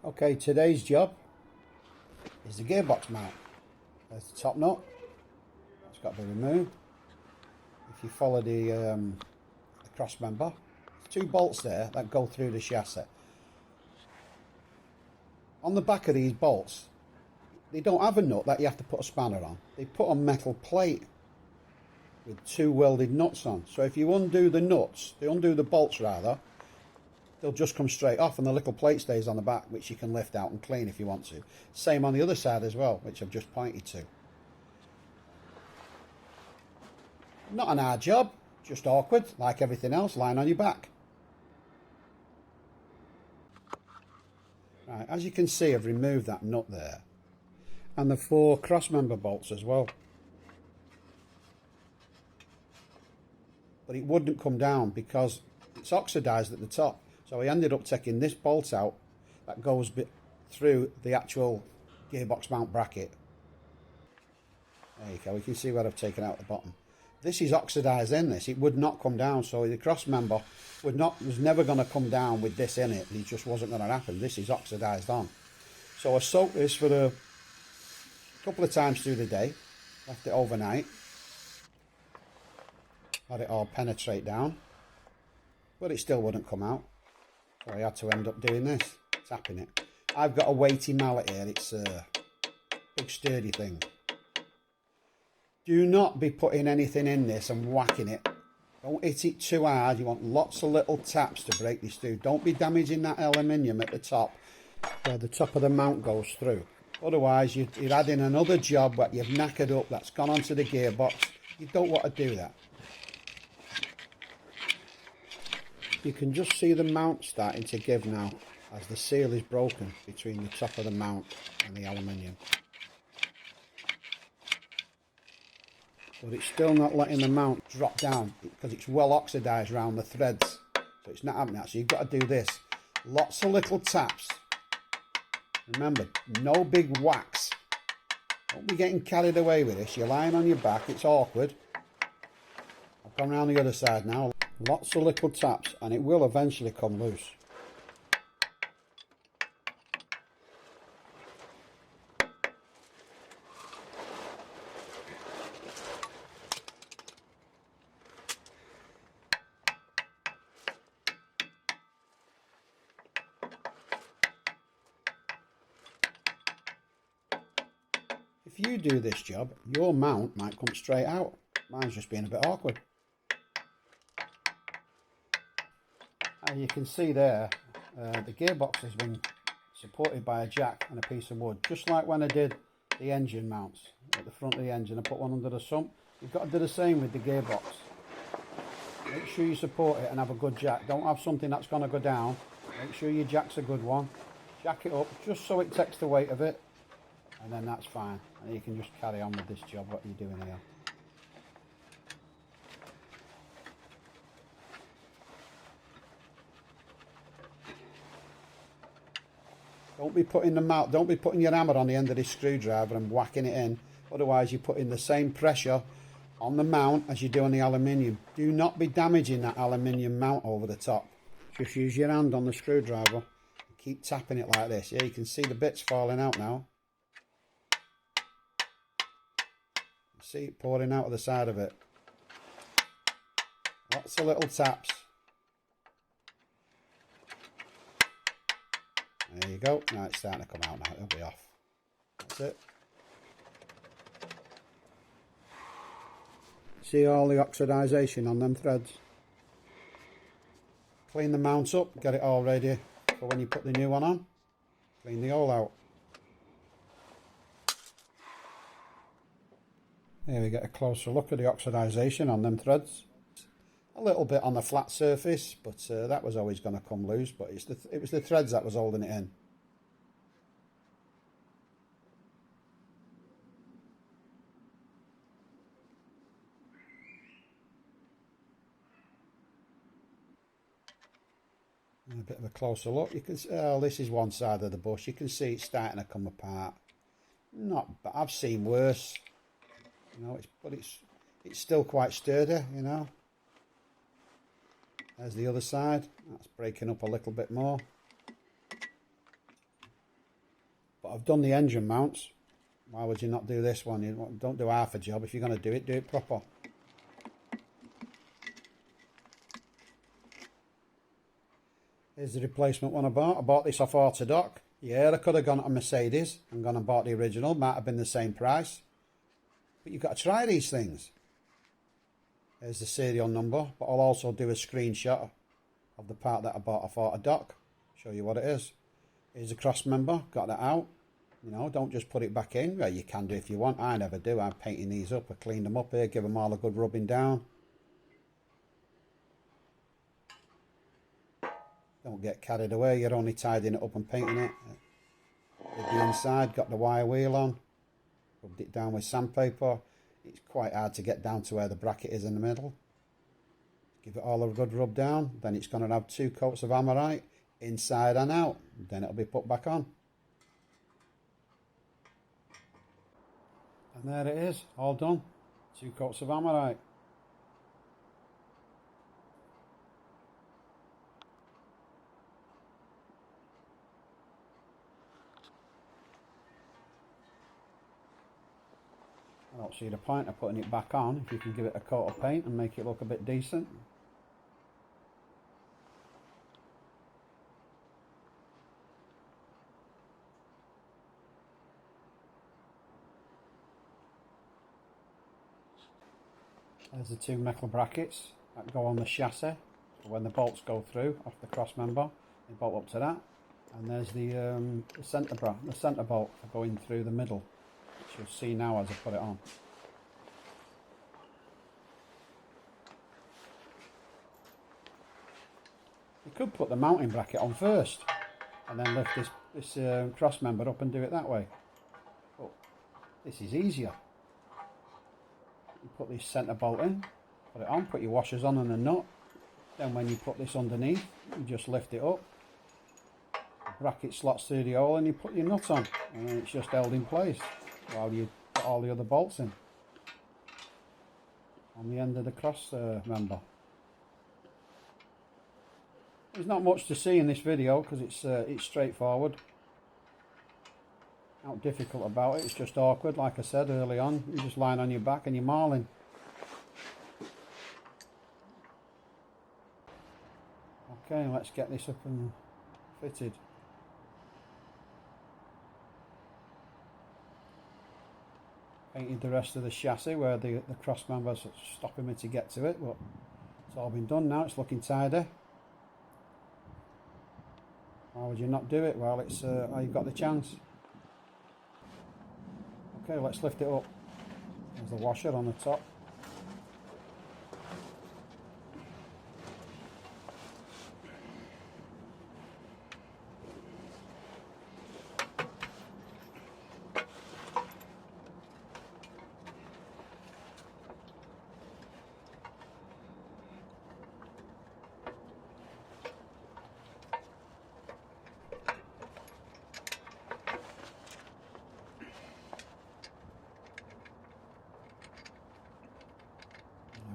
Okay, today's job is the gearbox mount. There's the top nut. It's got to be removed. If you follow the cross member, there's two bolts there that go through the chassis. On the back of these bolts, they don't have a nut that you have to put a spanner on. They put a metal plate with two welded nuts on. So if you undo the nuts, undo the bolts rather, they'll just come straight off, and the little plate stays on the back, which you can lift out and clean if you want to. Same on the other side as well, which I've just pointed to. Not an hard job, just awkward, like everything else, lying on your back. Right, as you can see, I've removed that nut there, and the four cross member bolts as well. But it wouldn't come down because it's oxidised at the top. So I ended up taking this bolt out that goes through the actual gearbox mount bracket. There you go, you can see what I've taken out the bottom. This is oxidised in this, it would not come down, so the cross member was never going to come down with this in it. It just wasn't going to happen. This is oxidised on. So I soaked this for a couple of times through the day, left it overnight, let it all penetrate down, but it still wouldn't come out. So I had to end up doing this, tapping it. I've got a weighty mallet here, it's a big sturdy thing. Do not be putting anything in this and whacking it. Don't hit it too hard, you want lots of little taps to break this through. Don't be damaging that aluminium at the top, where the top of the mount goes through. Otherwise you're adding another job that you've knackered up, that's gone onto the gearbox. You don't want to do that. You can just see the mount starting to give now as the seal is broken between the top of the mount and the aluminium. But it's still not letting the mount drop down because it's well oxidised around the threads. So it's not happening. So you've got to do this. Lots of little taps. Remember, no big whacks. Don't be getting carried away with this. You're lying on your back. It's awkward. I've gone around the other side now. Lots of little taps and it will eventually come loose. If you do this job, your mount might come straight out. Mine's just being a bit awkward. You can see there, the gearbox has been supported by a jack and a piece of wood, just like when I did the engine mounts at the front of the engine. I put one under the sump. You've got to do the same with the gearbox. Make sure you support it and have a good jack. Don't have something that's going to go down. Make sure your jack's a good one. Jack it up just so it takes the weight of it, and then that's fine. And you can just carry on with this job, what you're doing here. Don't be putting your hammer on the end of this screwdriver and whacking it in. Otherwise you're putting the same pressure on the mount as you do on the aluminium. Do not be damaging that aluminium mount over the top. Just use your hand on the screwdriver and keep tapping it like this. Yeah, you can see the bits falling out now. You see it pouring out of the side of it. Lots of little taps. There you go. Now it's starting to come out now. It'll be off. That's it. See all the oxidisation on them threads? Clean the mount up. Get it all ready for when you put the new one on. Clean the hole out. Here we get a closer look at the oxidisation on them threads. A little bit on the flat surface, but that was always going to come loose, but it was the threads that was holding it in. And a bit of a closer look, you can see, oh, this is one side of the bush, you can see it's starting to come apart. But I've seen worse, you know, but it's still quite sturdy, you know. There's the other side, that's breaking up a little bit more. But I've done the engine mounts. Why would you not do this one? You don't do half a job. If you're going to do it proper. Here's the replacement one I bought. I bought this off Autodoc. Yeah, I could have gone to Mercedes and gone and bought the original. Might have been the same price. But you've got to try these things. There's the serial number. But I'll also do a screenshot of the part that I bought off Autodoc. Show you what it is. Here's the cross member. Got that out. You know, don't just put it back in. Well, you can do if you want. I never do. I'm painting these up. I cleaned them up here. Give them all a good rubbing down. Don't get carried away. You're only tidying it up and painting it. With the inside, got the wire wheel on. Rubbed it down with sandpaper. It's quite hard to get down to where the bracket is in the middle. Give it all a good rub down. Then it's going to have 2 coats of Amorite, inside and out. Then it'll be put back on. And there it is, all done. 2 coats of Amorite. I don't see the point of putting it back on if you can give it a coat of paint and make it look a bit decent. There's the 2 metal brackets that go on the chassis. So when the bolts go through off the cross member, they bolt up to that. And there's the centre bolt for going through the middle. You'll see now as I put it on. You could put the mounting bracket on first and then lift this cross member up and do it that way. But this is easier. You put this centre bolt in, put it on, put your washers on and a nut. Then when you put this underneath, you just lift it up. The bracket slots through the hole and you put your nut on, and then it's just held in place while you put all the other bolts in on the end of the cross member. There's not much to see in this video because it's straightforward. Not difficult about it, it's just awkward. Like I said early on, you're just lying on your back and you're marling. Okay, let's get this up and fitted. Painted the rest of the chassis where the cross member's stopping me to get to it, but it's all been done now. It's looking tidy. Why would you not do it? Well, it's how you've got the chance. Okay, let's lift it up. There's the washer on the top.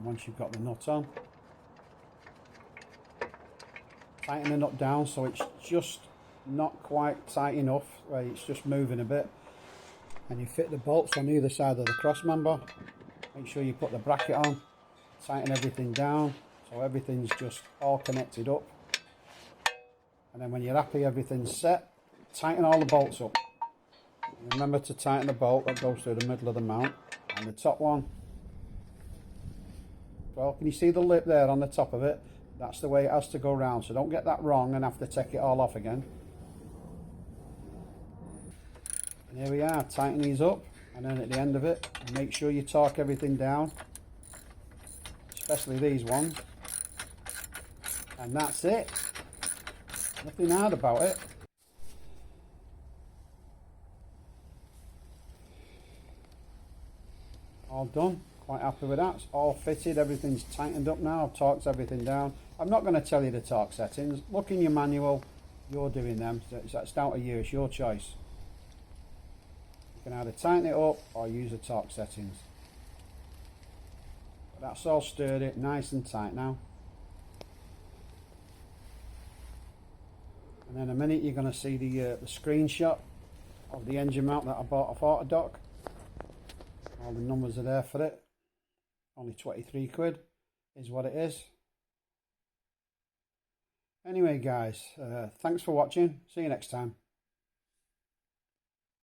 Once you've got the nut on, tighten the nut down so it's just not quite tight enough, where it's just moving a bit, and you fit the bolts on either side of the cross member. Make sure you put the bracket on, tighten everything down so everything's just all connected up, and then when you're happy everything's set, tighten all the bolts up. And remember to tighten the bolt that goes through the middle of the mount, and the top one. Well, can you see the lip there on the top of it? That's the way it has to go round, so don't get that wrong and have to take it all off again. And here we are, tighten these up, and then at the end of it, make sure you torque everything down, especially these ones. And that's it. Nothing hard about it. All done. Quite happy with that. It's all fitted, everything's tightened up now. I've torqued everything down. I'm not going to tell you the torque settings. Look in your manual, you're doing them. It's down to you, it's your choice. You can either tighten it up or use the torque settings. But that's all sturdy, nice and tight now. And then in a minute you're going to see the screenshot of the engine mount that I bought off Autodoc. All the numbers are there for it. Only 23 quid is what it is. Anyway guys, thanks for watching. See you next time.